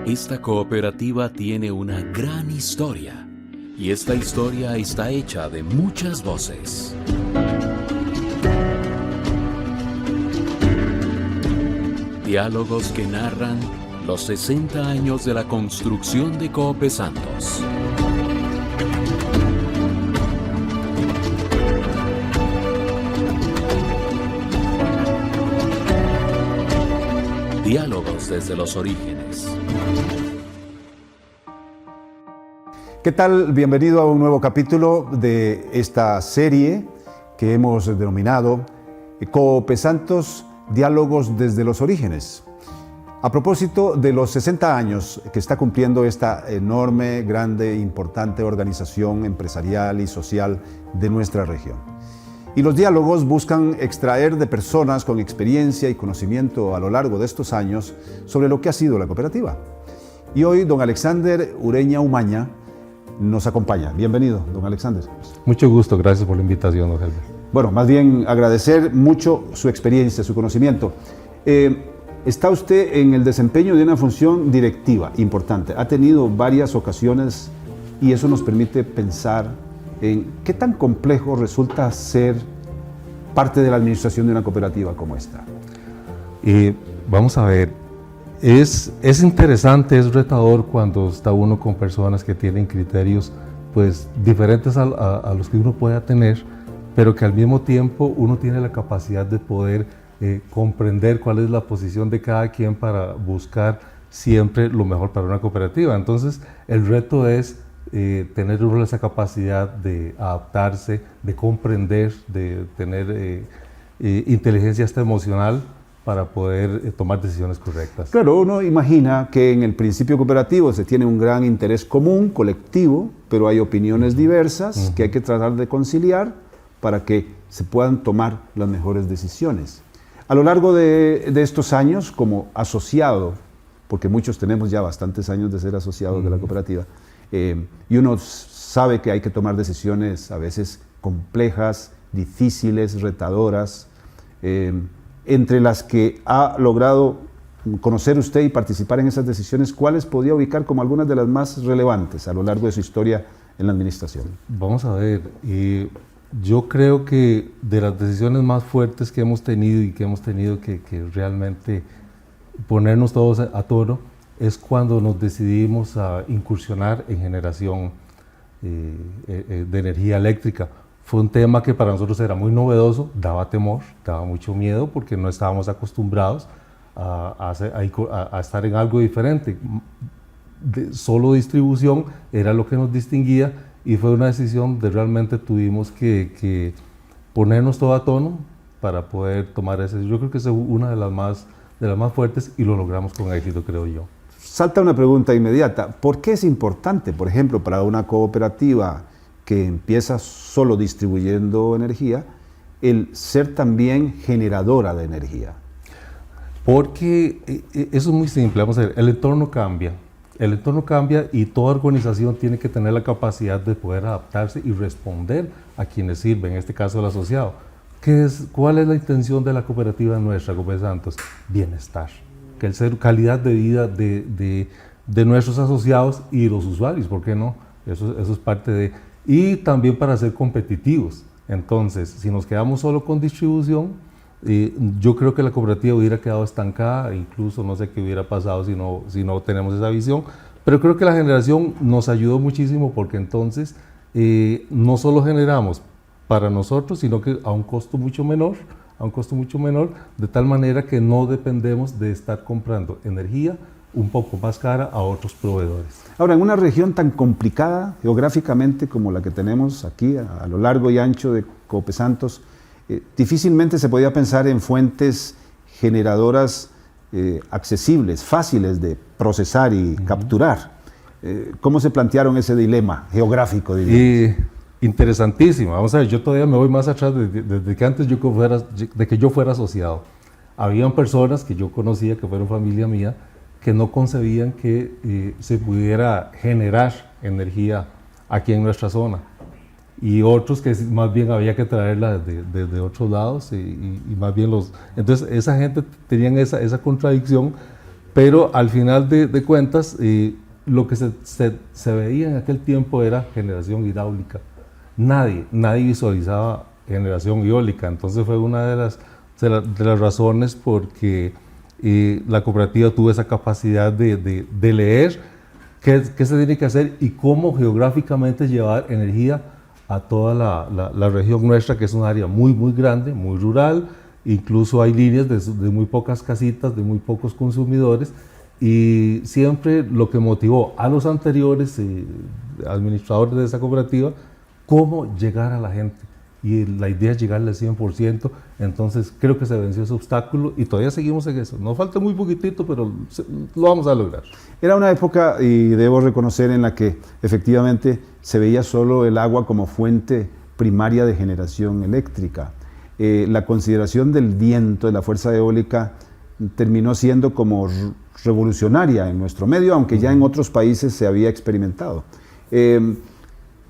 Esta cooperativa tiene una gran historia y esta historia está hecha de muchas voces. Diálogos que narran los 60 años de la construcción de Cope Santos. Diálogos desde los orígenes. ¿Qué tal? Bienvenido a un nuevo capítulo de esta serie que hemos denominado Cope Santos, Diálogos desde los orígenes. A propósito de los 60 años que está cumpliendo esta enorme, grande, importante organización empresarial y social de nuestra región. Y los diálogos buscan extraer de personas con experiencia y conocimiento a lo largo de estos años sobre lo que ha sido la cooperativa. Y hoy don Alexander Ureña Umaña nos acompaña. Bienvenido, don Alexander. Mucho gusto, gracias por la invitación, don Helber. Bueno, más bien agradecer mucho su experiencia, su conocimiento. Está usted en el desempeño de una función directiva importante. Ha tenido varias ocasiones y eso nos permite pensar en qué tan complejo resulta ser parte de la administración de una cooperativa como esta. Vamos a ver, es interesante, es retador cuando está uno con personas que tienen criterios pues diferentes a los que uno pueda tener, pero que al mismo tiempo uno tiene la capacidad de poder comprender cuál es la posición de cada quien para buscar siempre lo mejor para una cooperativa. Entonces el reto es tener esa capacidad de adaptarse, de comprender, de tener inteligencia hasta emocional para poder tomar decisiones correctas. Claro, uno imagina que en el principio cooperativo se tiene un gran interés común, colectivo, pero hay opiniones diversas que hay que tratar de conciliar para que se puedan tomar las mejores decisiones. A lo largo de estos años, como asociado, porque muchos tenemos ya bastantes años de ser asociados de la cooperativa, y uno sabe que hay que tomar decisiones a veces complejas, difíciles, retadoras, entre las que ha logrado conocer usted y participar en esas decisiones, ¿cuáles podría ubicar como algunas de las más relevantes a lo largo de su historia en la administración? Vamos a ver, yo creo que de las decisiones más fuertes que hemos tenido y que hemos tenido que realmente ponernos todos a tono, es cuando nos decidimos a incursionar en generación de energía eléctrica. Fue un tema que para nosotros era muy novedoso, daba temor, daba mucho miedo porque no estábamos acostumbrados a estar en algo diferente. Solo distribución era lo que nos distinguía y fue una decisión de realmente tuvimos que ponernos todo a tono para poder tomar esa. Yo creo que es una de las más fuertes y lo logramos con éxito, creo yo. Salta una pregunta inmediata. ¿Por qué es importante, por ejemplo, para una cooperativa que empieza solo distribuyendo energía, el ser también generadora de energía? Porque eso es muy simple. Vamos a ver, el entorno cambia y toda organización tiene que tener la capacidad de poder adaptarse y responder a quienes sirven, en este caso el asociado. ¿Cuál es la intención de la cooperativa nuestra, Cope Santos? Bienestar. Que el ser calidad de vida de nuestros asociados y los usuarios, ¿por qué no? Eso es parte de... Y también para ser competitivos. Entonces, si nos quedamos solo con distribución, yo creo que la cooperativa hubiera quedado estancada, incluso no sé qué hubiera pasado si no tenemos esa visión, pero creo que la generación nos ayudó muchísimo porque entonces no solo generamos para nosotros, sino que a un costo mucho menor, de tal manera que no dependemos de estar comprando energía un poco más cara a otros proveedores. Ahora, en una región tan complicada geográficamente como la que tenemos aquí, a lo largo y ancho de Cope Santos, difícilmente se podía pensar en fuentes generadoras accesibles, fáciles de procesar y capturar. ¿Cómo se plantearon ese dilema geográfico, diríamos? Interesantísimo. Vamos a ver, yo todavía me voy más atrás desde que antes de que yo fuera asociado. Habían personas que yo conocía, que fueron familia mía, que no concebían que se pudiera generar energía aquí en nuestra zona. Y otros que más bien había que traerla desde otros lados y más bien los... Entonces esa gente tenían esa contradicción, pero al final de cuentas, lo que se veía en aquel tiempo era generación hidráulica. Nadie visualizaba generación eólica, entonces fue una de las razones porque la cooperativa tuvo esa capacidad de leer qué se tiene que hacer y cómo geográficamente llevar energía a toda la región nuestra, que es un área muy grande, muy rural. Incluso hay líneas de muy pocas casitas, de muy pocos consumidores, y siempre lo que motivó a los anteriores administradores de esa cooperativa, cómo llegar a la gente. Y la idea es llegarle al 100%, entonces creo que se venció ese obstáculo y todavía seguimos en eso. Nos falta muy poquitito, pero lo vamos a lograr. Era una época, y debo reconocer, en la que efectivamente se veía solo el agua como fuente primaria de generación eléctrica. La consideración del viento, de la fuerza eólica, terminó siendo como revolucionaria en nuestro medio, aunque ya en otros países se había experimentado.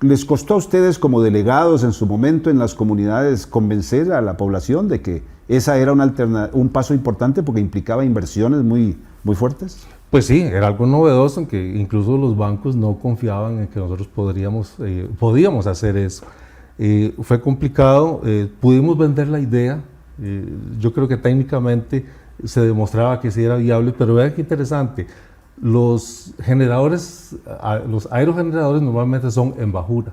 ¿Les costó a ustedes como delegados en su momento en las comunidades convencer a la población de que esa era un paso importante porque implicaba inversiones muy fuertes? Pues sí, era algo novedoso, en que incluso los bancos no confiaban en que nosotros podíamos hacer eso. Fue complicado, pudimos vender la idea, yo creo que técnicamente se demostraba que sí era viable, pero vean qué interesante, los aerogeneradores normalmente son en bajura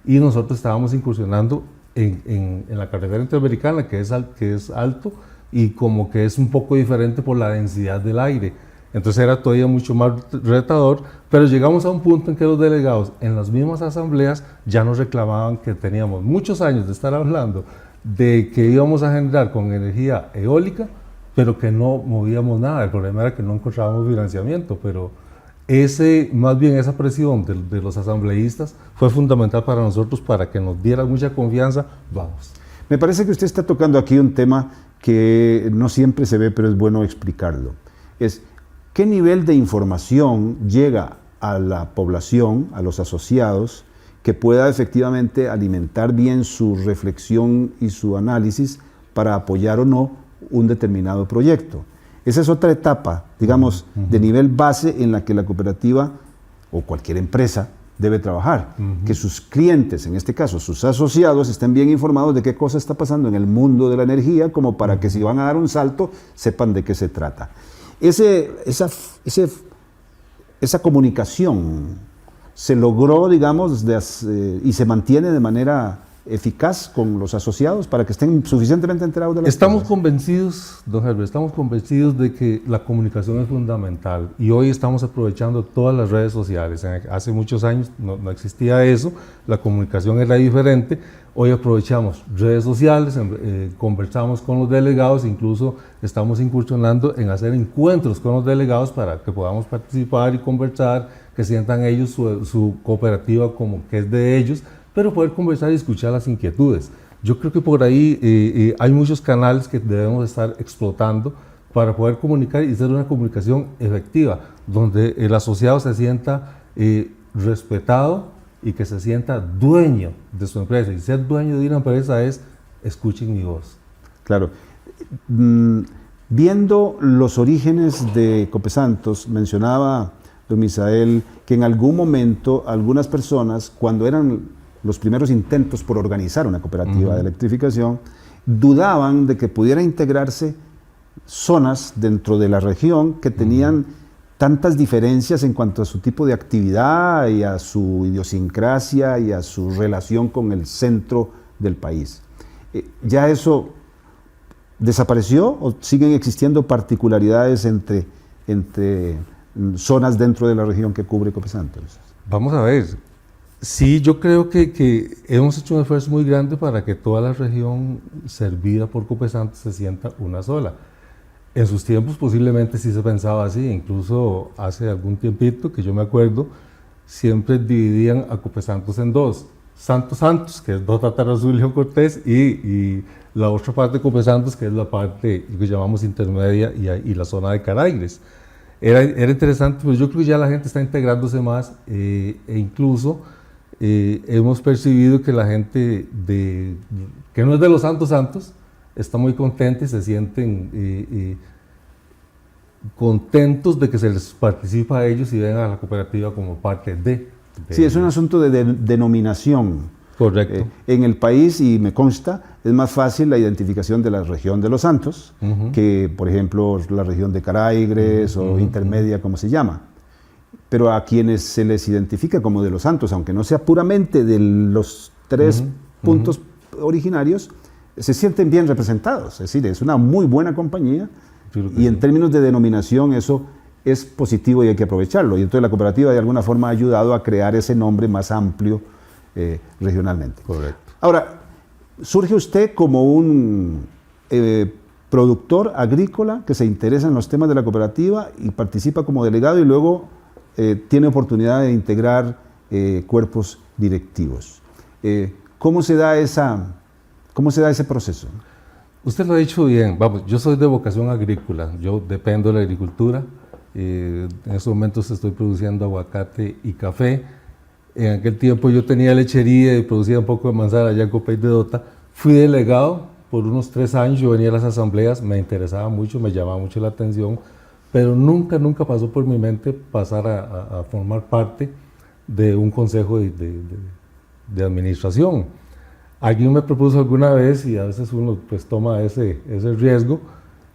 y nosotros estábamos incursionando en la carretera interamericana, que es alto y como que es un poco diferente por la densidad del aire. Entonces era todavía mucho más retador, pero llegamos a un punto en que los delegados en las mismas asambleas ya nos reclamaban que teníamos muchos años de estar hablando de que íbamos a generar con energía eólica, pero que no movíamos nada. El problema era que no encontrábamos financiamiento, pero más bien esa presión de los asambleístas fue fundamental para nosotros, para que nos diera mucha confianza. Vamos. Me parece que usted está tocando aquí un tema que no siempre se ve, pero es bueno explicarlo. Es ¿qué nivel de información llega a la población, a los asociados, que pueda efectivamente alimentar bien su reflexión y su análisis para apoyar o no un determinado proyecto? Esa es otra etapa, digamos, de nivel base en la que la cooperativa o cualquier empresa debe trabajar. Que sus clientes, en este caso sus asociados, estén bien informados de qué cosa está pasando en el mundo de la energía, como para que si van a dar un salto, sepan de qué se trata. Esa comunicación se logró, digamos, y se mantiene de manera eficaz con los asociados para que estén suficientemente enterados de las Estamos cosas. convencidos, don Herbert, estamos convencidos de que la comunicación es fundamental y hoy estamos aprovechando todas las redes sociales. Hace muchos años no existía eso, la comunicación era diferente. Hoy aprovechamos redes sociales, conversamos con los delegados, incluso estamos incursionando en hacer encuentros con los delegados para que podamos participar y conversar, que sientan ellos su cooperativa como que es de ellos, pero poder conversar y escuchar las inquietudes. Yo creo que por ahí hay muchos canales que debemos estar explotando para poder comunicar y hacer una comunicación efectiva, donde el asociado se sienta respetado y que se sienta dueño de su empresa. Y ser dueño de una empresa es escuchen mi voz. Claro. Viendo los orígenes de Copesantos, mencionaba don Misael que en algún momento algunas personas, cuando eran los primeros intentos por organizar una cooperativa de electrificación, dudaban de que pudiera integrarse zonas dentro de la región que tenían tantas diferencias en cuanto a su tipo de actividad y a su idiosincrasia y a su relación con el centro del país. ¿Ya eso desapareció o siguen existiendo particularidades entre zonas dentro de la región que cubre Copesantos? Vamos a ver. Sí, yo creo que hemos hecho un esfuerzo muy grande para que toda la región servida por Copesantos se sienta una sola. En sus tiempos posiblemente sí se pensaba así, incluso hace algún tiempito que yo me acuerdo, siempre dividían a Copesantos en dos, Santos, que es Dos Tatarazú y León Cortés, y la otra parte de Copesantos, que es la parte que llamamos intermedia y la zona de Caraigres. Era interesante, pero yo creo que ya la gente está integrándose más e incluso hemos percibido que la gente que no es de los Santos está muy contenta y se sienten contentos de que se les participa a ellos y ven a la cooperativa como parte de Sí, es un asunto de denominación. Correcto. En el país, y me consta, es más fácil la identificación de la región de los Santos que, por ejemplo, la región de Caraigres o intermedia, como se llama. Pero a quienes se les identifica como de los Santos, aunque no sea puramente de los tres puntos originarios, se sienten bien representados. Es decir, es una muy buena compañía y en términos de denominación eso es positivo y hay que aprovecharlo. Y entonces la cooperativa de alguna forma ha ayudado a crear ese nombre más amplio regionalmente. Correcto. Ahora, surge usted como un productor agrícola que se interesa en los temas de la cooperativa y participa como delegado y luego tiene oportunidad de integrar cuerpos directivos. ¿Cómo se da ese proceso? Usted lo ha dicho bien. Vamos, yo soy de vocación agrícola, yo dependo de la agricultura. En estos momentos estoy produciendo aguacate y café. En aquel tiempo yo tenía lechería y producía un poco de manzana allá en Copey de Dota. Fui delegado por unos 3 años, yo venía a las asambleas, me interesaba mucho, me llamaba mucho la atención, pero nunca pasó por mi mente pasar a formar parte de un consejo de administración. Alguien me propuso alguna vez, y a veces uno pues toma ese riesgo,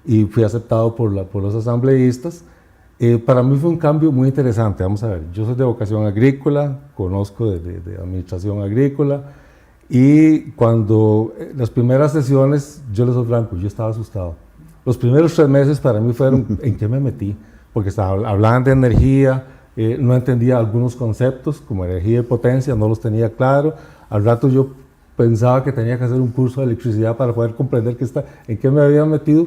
y fui aceptado por los asambleístas. Para mí fue un cambio muy interesante. Vamos a ver, yo soy de vocación agrícola, conozco de administración agrícola, y cuando las primeras sesiones, yo les soy franco, yo estaba asustado. Los primeros 3 meses para mí fueron, ¿en qué me metí? Porque hablaban de energía, no entendía algunos conceptos, como energía y potencia, no los tenía claro. Al rato yo pensaba que tenía que hacer un curso de electricidad para poder comprender en qué me había metido.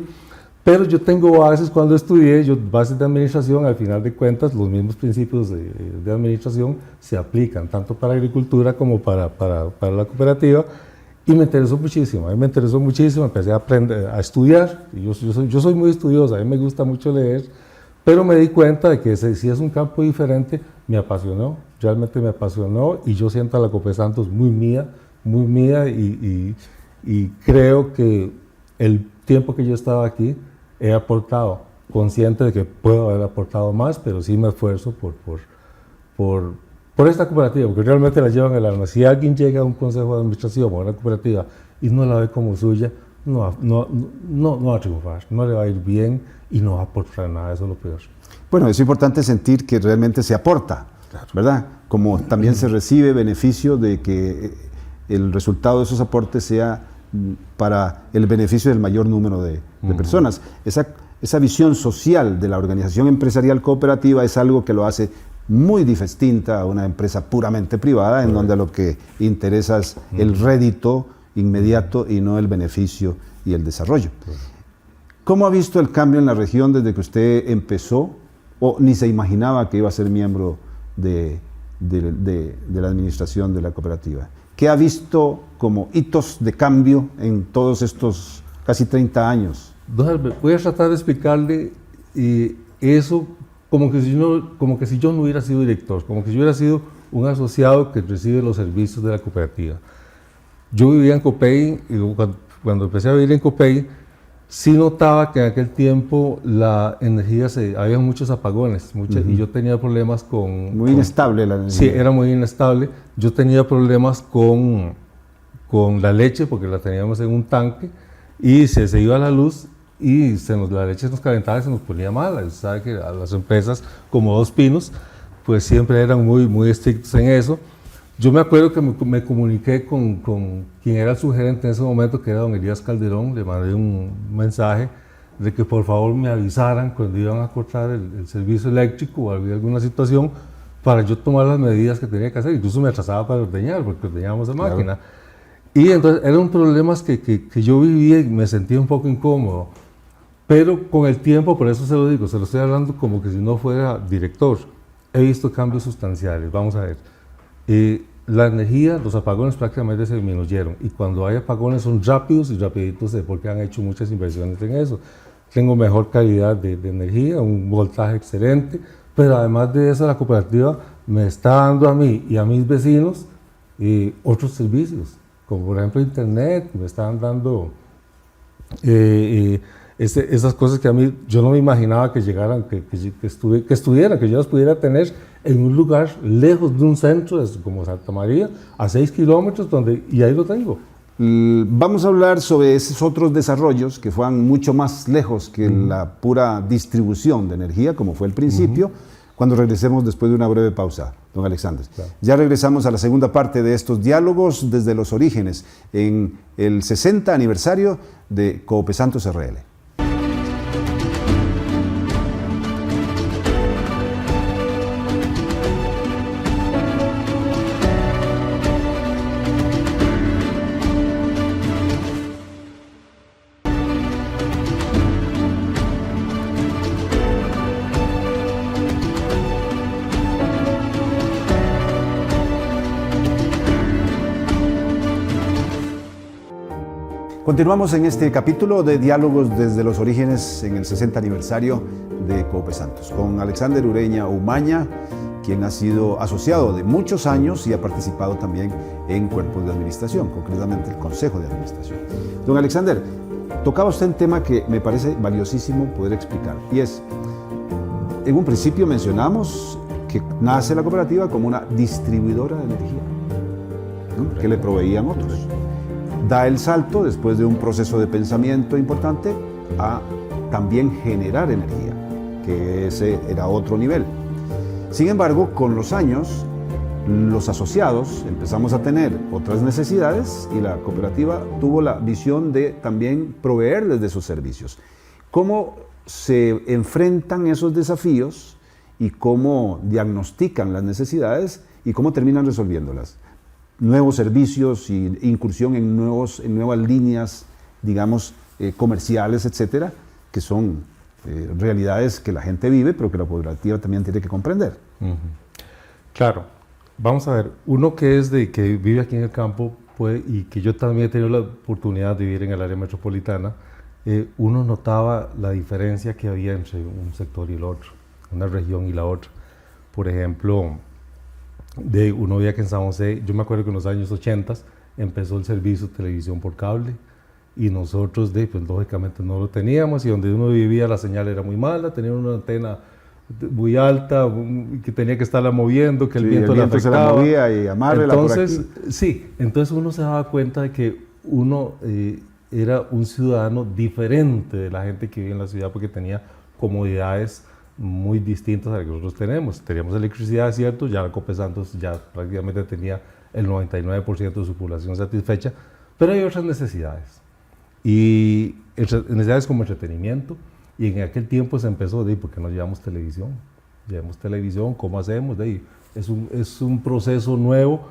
Pero yo tengo bases cuando estudié, bases de administración, al final de cuentas los mismos principios de administración se aplican tanto para agricultura como para la cooperativa, y me interesó muchísimo, empecé a aprender, a estudiar. Yo soy muy estudioso, a mí me gusta mucho leer, pero me di cuenta de que si es un campo diferente, me apasionó, realmente me apasionó, y yo siento a la Cope Santos muy mía, y creo que el tiempo que yo estaba aquí he aportado, consciente de que puedo haber aportado más, pero sí me esfuerzo por esta cooperativa, porque realmente la llevan el alma. Si alguien llega a un consejo de administración o a una cooperativa y no la ve como suya, no va a triunfar, no le va a ir bien y no va a aportar nada, eso es lo peor. Bueno, es importante sentir que realmente se aporta, claro, ¿verdad? Como también se recibe beneficio de que el resultado de esos aportes sea para el beneficio del mayor número de personas. Esa visión social de la organización empresarial cooperativa es algo que lo hace muy distinta a una empresa puramente privada, en donde lo que interesa es el rédito inmediato y no el beneficio y el desarrollo. ¿Cómo ha visto el cambio en la región desde que usted empezó o ni se imaginaba que iba a ser miembro de la administración de la cooperativa? ¿Qué ha visto como hitos de cambio en todos estos casi 30 años? Don Albert, voy a tratar de explicarle eso como que si yo no hubiera sido director, como que si yo hubiera sido un asociado que recibe los servicios de la cooperativa. Yo vivía en Copey, y cuando empecé a vivir en Copey, sí notaba que en aquel tiempo la energía, había muchos apagones, y yo tenía problemas Muy inestable la energía. Sí, era muy inestable. Yo tenía problemas con la leche, porque la teníamos en un tanque, y se iba la luz, y la leche nos calentaba y se nos ponía mala. Usted sabe que a las empresas como Dos Pinos, pues siempre eran muy estrictos en eso. Yo me acuerdo que me comuniqué con quien era el sugerente en ese momento, que era don Elías Calderón. Le mandé un mensaje de que por favor me avisaran cuando iban a cortar el servicio eléctrico o había alguna situación para yo tomar las medidas que tenía que hacer. Incluso me atrasaba para ordeñar, porque ordeñábamos de máquina. Claro. Y entonces eran problemas que yo vivía y me sentía un poco incómodo. Pero con el tiempo, por eso se lo digo, se lo estoy hablando como que si no fuera director, he visto cambios sustanciales. Vamos a ver. La energía, los apagones prácticamente se disminuyeron, y cuando hay apagones son rápidos y rapiditos, porque han hecho muchas inversiones en eso. Tengo mejor calidad de energía, un voltaje excelente, pero además de eso la cooperativa me está dando a mí y a mis vecinos otros servicios, como por ejemplo internet, me están dando esas cosas que a mí yo no me imaginaba que llegaran, que estuvieran, que yo las pudiera tener en un lugar lejos de un centro como Santa María, a 6 kilómetros, y ahí lo tengo. Vamos a hablar sobre esos otros desarrollos que fueron mucho más lejos que la pura distribución de energía, como fue el principio, cuando regresemos después de una breve pausa, don Alexander. Claro. Ya regresamos a la segunda parte de estos diálogos desde los orígenes, en el 60 aniversario de Cope Santos RL. Continuamos en este capítulo de Diálogos desde los orígenes en el 60 aniversario de Cope Santos, con Alexander Ureña Umaña, quien ha sido asociado de muchos años y ha participado también en cuerpos de administración, concretamente el Consejo de Administración. Don Alexander, tocaba usted un tema que me parece valiosísimo poder explicar, y es, en un principio mencionamos que nace la cooperativa como una distribuidora de energía, ¿no?, que le proveían otros. Da el salto, después de un proceso de pensamiento importante, a también generar energía, que ese era otro nivel. Sin embargo, con los años, los asociados empezamos a tener otras necesidades y la cooperativa tuvo la visión de también proveerles de sus servicios. ¿Cómo se enfrentan esos desafíos y cómo diagnostican las necesidades y cómo terminan resolviéndolas? Nuevos servicios y incursión en nuevas líneas, digamos, comerciales, etcétera, que son realidades que la gente vive, pero que la cooperativa también tiene que comprender. Claro, vamos a ver, uno que vive aquí en el campo, y que yo también he tenido la oportunidad de vivir en el área metropolitana, uno notaba la diferencia que había entre un sector y el otro, una región y la otra. Por ejemplo, uno veía que en San José, yo me acuerdo que en los años 80 empezó el servicio de televisión por cable y nosotros, pues lógicamente no lo teníamos, y donde uno vivía la señal era muy mala, tenía una antena muy alta que tenía que estarla moviendo, que el viento le afectaba. Se la movía y amárrela por aquí. Sí, entonces uno se daba cuenta de que uno era un ciudadano diferente de la gente que vive en la ciudad, porque tenía comodidades muy distintas a las que nosotros tenemos. Teníamos electricidad, cierto, ya la Cope Santos ya prácticamente tenía el 99% de su población satisfecha, pero hay otras necesidades, y necesidades como entretenimiento, y en aquel tiempo se empezó ¿por qué no llevamos televisión? Llevamos televisión, ¿cómo hacemos? Es un proceso nuevo.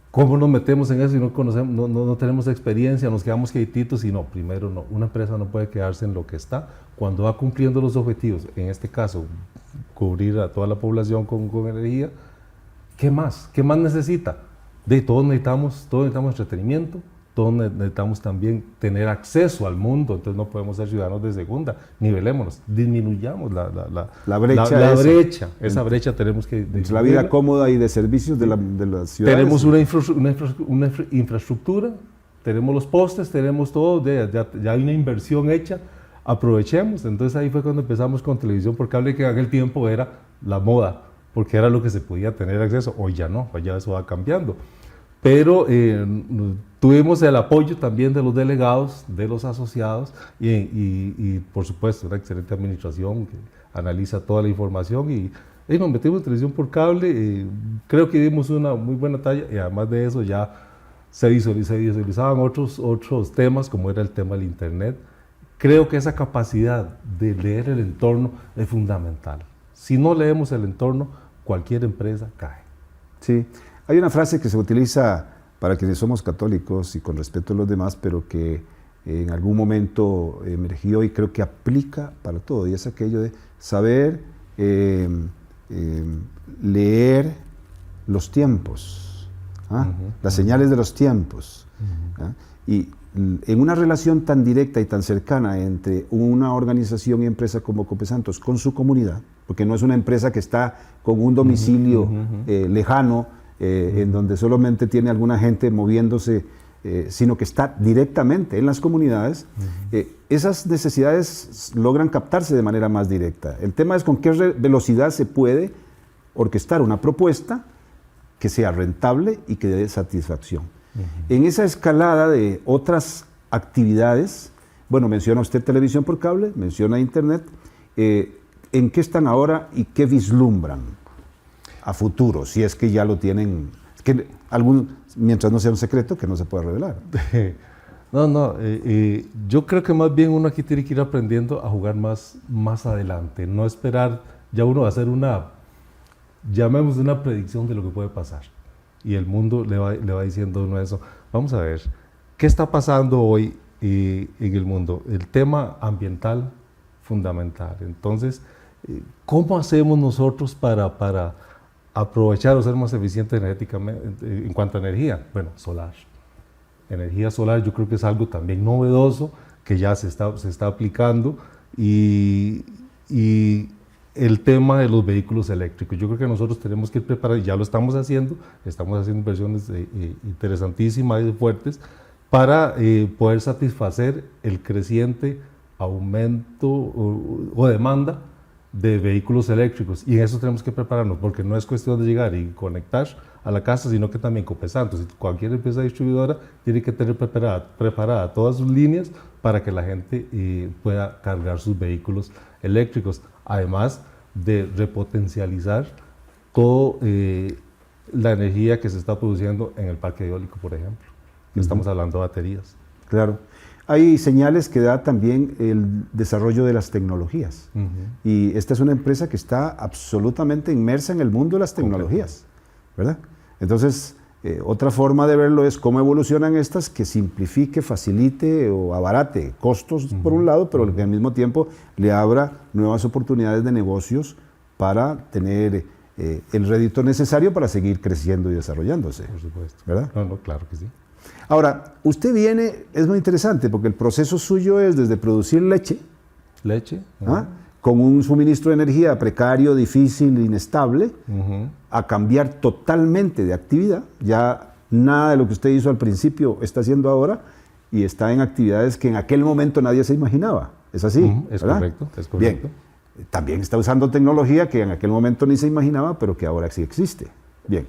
¿Cómo nos metemos en eso si no conocemos, no tenemos experiencia, nos quedamos quietitos? Y no, primero no, una empresa no puede quedarse en lo que está. Cuando va cumpliendo los objetivos, en este caso, cubrir a toda la población con energía, ¿qué más? ¿Qué más necesita? Todos necesitamos entretenimiento, todos necesitamos también tener acceso al mundo, entonces no podemos ser ciudadanos de segunda, nivelémonos, disminuyamos la brecha. Esa brecha tenemos que... La vida cómoda y de servicios de las ciudades. Tenemos una infraestructura, tenemos los postes, tenemos todo, ya hay una inversión hecha, aprovechemos. Entonces ahí fue cuando empezamos con televisión por cable, que en aquel tiempo era la moda, porque era lo que se podía tener acceso. Hoy ya no, hoy ya eso va cambiando. Pero tuvimos el apoyo también de los delegados, de los asociados y por supuesto una excelente administración que analiza toda la información, y nos metimos en televisión por cable. Creo que dimos una muy buena talla, y además de eso ya se visualizaban otros temas, como era el tema del internet. Creo que esa capacidad de leer el entorno es fundamental. Si no leemos el entorno, cualquier empresa cae. Sí. Hay una frase que se utiliza para quienes somos católicos y con respeto a los demás, pero que en algún momento emergió y creo que aplica para todo, y es aquello de saber leer los tiempos, las señales de los tiempos. Y en una relación tan directa y tan cercana entre una organización y empresa como Cope Santos con su comunidad, porque no es una empresa que está con un domicilio lejano, en donde solamente tiene alguna gente moviéndose sino que está directamente en las comunidades, esas necesidades logran captarse de manera más directa. El tema es con qué velocidad se puede orquestar una propuesta que sea rentable y que dé satisfacción. En esa escalada de otras actividades, bueno, menciona usted televisión por cable, menciona internet, ¿en qué están ahora y qué vislumbran a futuro? Si es que ya lo tienen, mientras no sea un secreto, que no se pueda revelar. Yo creo que más bien uno aquí tiene que ir aprendiendo a jugar más adelante, no esperar ya uno a hacer llamemos una predicción de lo que puede pasar. Y el mundo le va diciendo uno eso. Vamos a ver, ¿qué está pasando hoy en el mundo? El tema ambiental fundamental. Entonces, ¿cómo hacemos nosotros para aprovechar o ser más eficientes energéticamente en cuanto a energía? Bueno, solar. Energía solar yo creo que es algo también novedoso que ya se está aplicando y el tema de los vehículos eléctricos. Yo creo que nosotros tenemos que ir preparados, ya lo estamos haciendo inversiones interesantísimas y fuertes para poder satisfacer el creciente aumento o demanda de vehículos eléctricos, y en eso tenemos que prepararnos, porque no es cuestión de llegar y conectar a la casa, sino que también Copesantos y cualquier empresa distribuidora tiene que tener preparada todas sus líneas para que la gente pueda cargar sus vehículos eléctricos, además de repotencializar toda la energía que se está produciendo en el parque eólico, por ejemplo. Estamos hablando de baterías. Claro. Hay señales que da también el desarrollo de las tecnologías. Y esta es una empresa que está absolutamente inmersa en el mundo de las tecnologías, ¿verdad? Entonces, otra forma de verlo es cómo evolucionan estas, que simplifique, facilite o abarate costos por un lado, pero que al mismo tiempo le abra nuevas oportunidades de negocios para tener el rédito necesario para seguir creciendo y desarrollándose. Por supuesto. ¿Verdad? No, claro que sí. Ahora, usted es muy interesante porque el proceso suyo es desde producir leche, con un suministro de energía precario, difícil, inestable, a cambiar totalmente de actividad. Ya nada de lo que usted hizo al principio está haciendo ahora y está en actividades que en aquel momento nadie se imaginaba. ¿Es así? Es ¿verdad? correcto, es correcto. Bien. También está usando tecnología que en aquel momento ni se imaginaba, pero que ahora sí existe. Bien.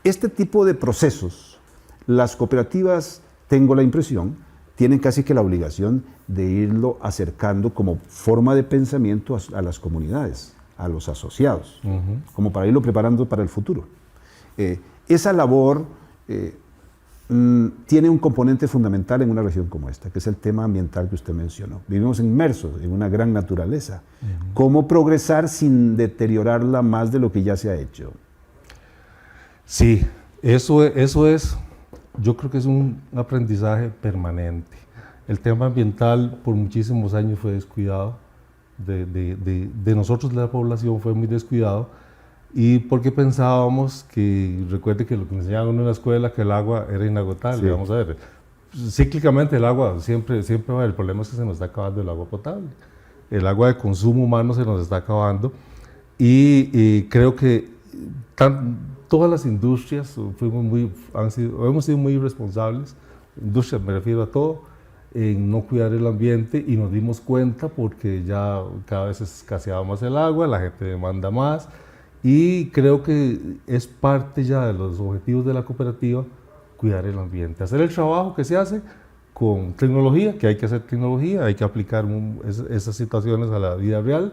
Este tipo de procesos, las cooperativas, tengo la impresión, tienen casi que la obligación de irlo acercando como forma de pensamiento a las comunidades, a los asociados, como para irlo preparando para el futuro. Esa labor tiene un componente fundamental en una región como esta, que es el tema ambiental que usted mencionó. Vivimos inmersos en una gran naturaleza. ¿Cómo progresar sin deteriorarla más de lo que ya se ha hecho? Sí, eso es, yo creo que es un aprendizaje permanente. El tema ambiental por muchísimos años fue descuidado, de nosotros, de la población, fue muy descuidado, y porque pensábamos que, recuerde que lo que enseñaban uno en la escuela, que el agua era inagotable. Sí. Vamos a ver, cíclicamente el agua siempre va a haber. El problema es que se nos está acabando el agua potable. El agua de consumo humano se nos está acabando, y creo que todas las industrias hemos sido muy irresponsables, industrias me refiero a todo, en no cuidar el ambiente, y nos dimos cuenta porque ya cada vez escaseaba más el agua, la gente demanda más, y creo que es parte ya de los objetivos de la cooperativa cuidar el ambiente, hacer el trabajo que se hace con tecnología, que hay que hacer tecnología, hay que aplicar esas situaciones a la vida real,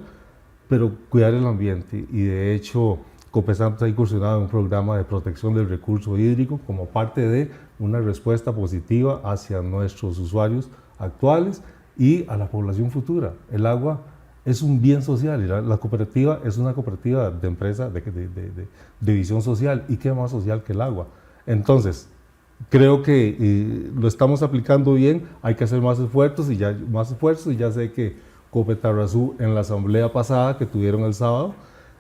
pero cuidar el ambiente. Y de hecho Copesantos ha incursionado en un programa de protección del recurso hídrico como parte de una respuesta positiva hacia nuestros usuarios actuales y a la población futura. El agua es un bien social, y la cooperativa es una cooperativa de empresa de visión social, y qué más social que el agua. Entonces, creo que lo estamos aplicando bien, hay que hacer más esfuerzos, y ya sé que Copetarrazú, en la asamblea pasada que tuvieron el sábado,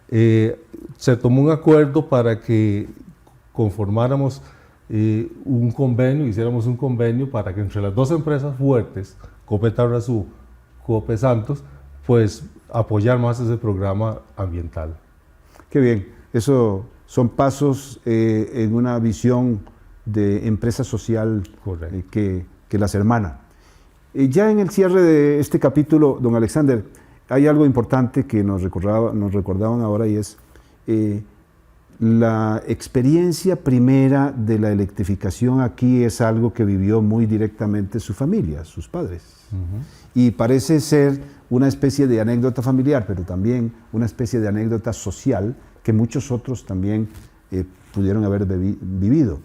se tomó un acuerdo para que conformáramos hiciéramos un convenio para que entre las dos empresas fuertes, Copetarrazú, Copesantos, pues apoyar más ese programa ambiental. Qué bien, eso son pasos en una visión de empresa social Correcto. que las hermana. Ya en el cierre de este capítulo, don Alexander, hay algo importante que nos recordaban ahora y es la experiencia primera de la electrificación aquí es algo que vivió muy directamente su familia, sus padres. Y parece ser una especie de anécdota familiar, pero también una especie de anécdota social que muchos otros también pudieron haber vivido.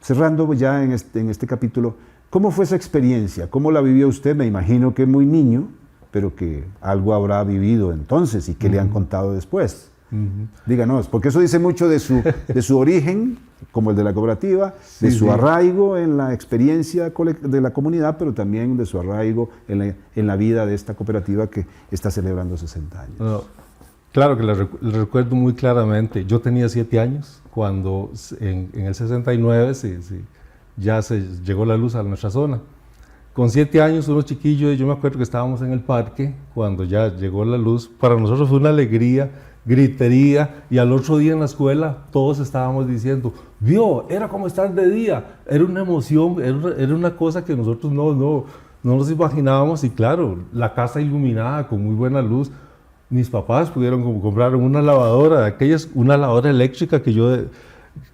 Cerrando ya en este capítulo, ¿cómo fue esa experiencia? ¿Cómo la vivió usted? Me imagino que muy niño, pero que algo habrá vivido entonces y que le han contado después. Díganos, porque eso dice mucho de su origen, como el de la cooperativa, de su arraigo en la experiencia de la comunidad, pero también de su arraigo en la vida de esta cooperativa que está celebrando 60 años. No, claro que le recuerdo muy claramente. Yo tenía 7 años cuando en el 69 ya se llegó la luz a nuestra zona. Con 7 años, unos chiquillos, yo me acuerdo que estábamos en el parque cuando ya llegó la luz. Para nosotros fue una alegría, gritería, y al otro día en la escuela todos estábamos diciendo, vio, era como estar de día, era una emoción, era una cosa que nosotros no nos imaginábamos. Y claro, la casa iluminada con muy buena luz. Mis papás pudieron comprar una lavadora, una lavadora eléctrica que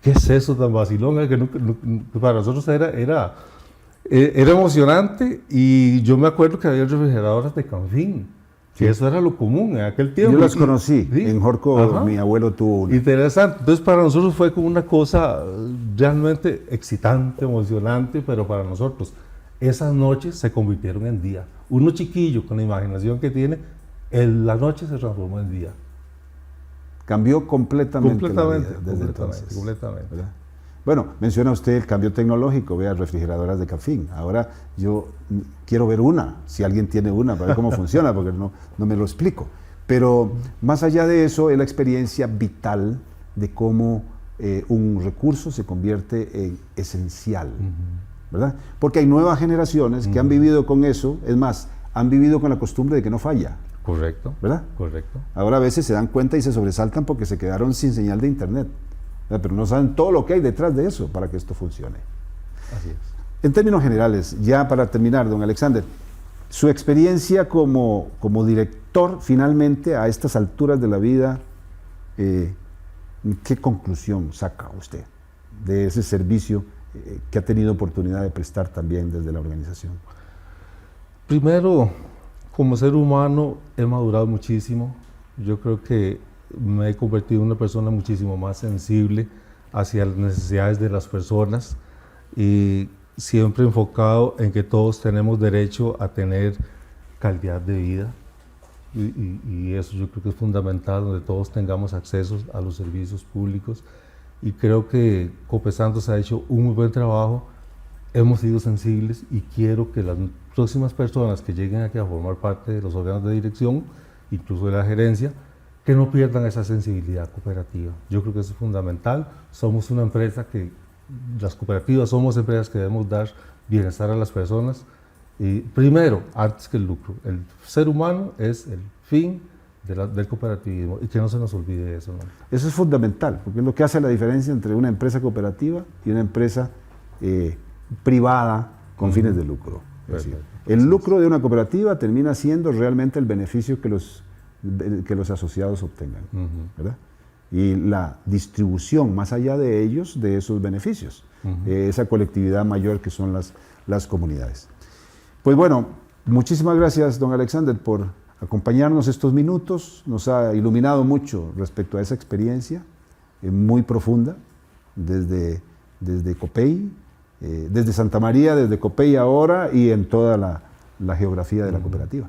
¿qué es eso tan vacilón? Que para nosotros era emocionante. Y yo me acuerdo que había refrigeradoras de Canfin, que eso era lo común en aquel tiempo. Yo las conocí, en Jorco mi abuelo tuvo una. Interesante. Entonces para nosotros fue como una cosa realmente excitante, emocionante, pero para nosotros esas noches se convirtieron en día. Uno chiquillo con la imaginación que tiene, la noche se transformó en día. Cambió completamente la vida desde entonces. Completamente. ¿Verdad? Bueno, menciona usted el cambio tecnológico, vea, refrigeradoras de Canfin. Ahora yo quiero ver una, si alguien tiene una, para ver cómo funciona, porque no me lo explico. Pero más allá de eso, es la experiencia vital de cómo un recurso se convierte en esencial, ¿verdad? Porque hay nuevas generaciones que han vivido con eso, es más, han vivido con la costumbre de que no falla. Correcto. ¿Verdad? Correcto. Ahora a veces se dan cuenta y se sobresaltan porque se quedaron sin señal de internet, ¿verdad? Pero no saben todo lo que hay detrás de eso para que esto funcione. Así es. En términos generales, ya para terminar, don Alexander, su experiencia como director finalmente a estas alturas de la vida, ¿qué conclusión saca usted de ese servicio que ha tenido oportunidad de prestar también desde la organización? Primero, como ser humano he madurado muchísimo. Yo creo que me he convertido en una persona muchísimo más sensible hacia las necesidades de las personas y siempre enfocado en que todos tenemos derecho a tener calidad de vida y eso yo creo que es fundamental, donde todos tengamos acceso a los servicios públicos, y creo que Copesantos ha hecho un muy buen trabajo. Hemos sido sensibles y quiero que las próximas personas que lleguen aquí a formar parte de los órganos de dirección, incluso de la gerencia, que no pierdan esa sensibilidad cooperativa. Yo creo que eso es fundamental. Somos una empresa las cooperativas somos empresas que debemos dar bienestar a las personas. Y primero, antes que el lucro. El ser humano es el fin del cooperativismo y que no se nos olvide eso, ¿no? Eso es fundamental, porque es lo que hace la diferencia entre una empresa cooperativa y una empresa privada con fines de lucro. Es decir, el lucro de una cooperativa termina siendo realmente el beneficio que los asociados obtengan, ¿verdad? Y la distribución más allá de ellos, de esos beneficios, esa colectividad mayor que son las comunidades. Pues bueno, muchísimas gracias, don Alexander, por acompañarnos estos minutos. Nos ha iluminado mucho respecto a esa experiencia muy profunda desde Copey, desde Santa María, desde Copey ahora y en toda la geografía de la cooperativa.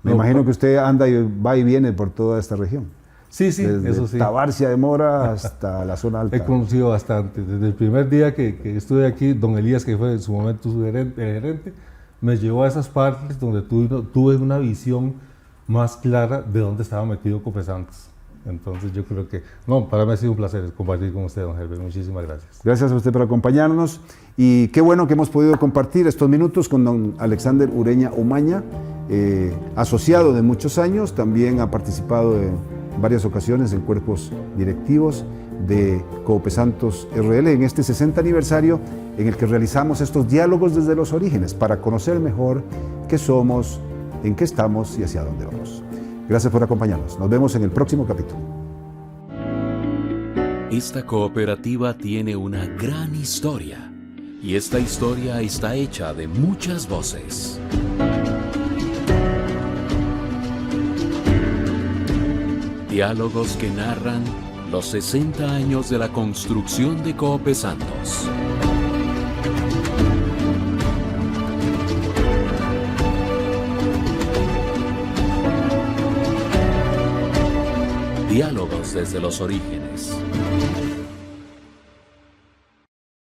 Me imagino que usted anda y va y viene por toda esta región. Sí, desde eso sí. Tabarcia de Mora hasta la zona alta. He conocido bastante. Desde el primer día que estuve aquí, don Elías, que fue en su momento el gerente, me llevó a esas partes donde tuve una visión más clara de dónde estaba metido Copesantos. Entonces yo creo que, para mí ha sido un placer compartir con usted, don Herbert. Muchísimas gracias. Gracias a usted por acompañarnos y qué bueno que hemos podido compartir estos minutos con don Alexander Ureña Umaña, asociado de muchos años, también ha participado varias ocasiones en cuerpos directivos de Coop Santos RL en este 60 aniversario en el que realizamos estos diálogos desde los orígenes para conocer mejor qué somos, en qué estamos y hacia dónde vamos. Gracias por acompañarnos. Nos vemos en el próximo capítulo. Esta cooperativa tiene una gran historia y esta historia está hecha de muchas voces. Diálogos que narran los 60 años de la construcción de Coop Santos. Diálogos desde los orígenes.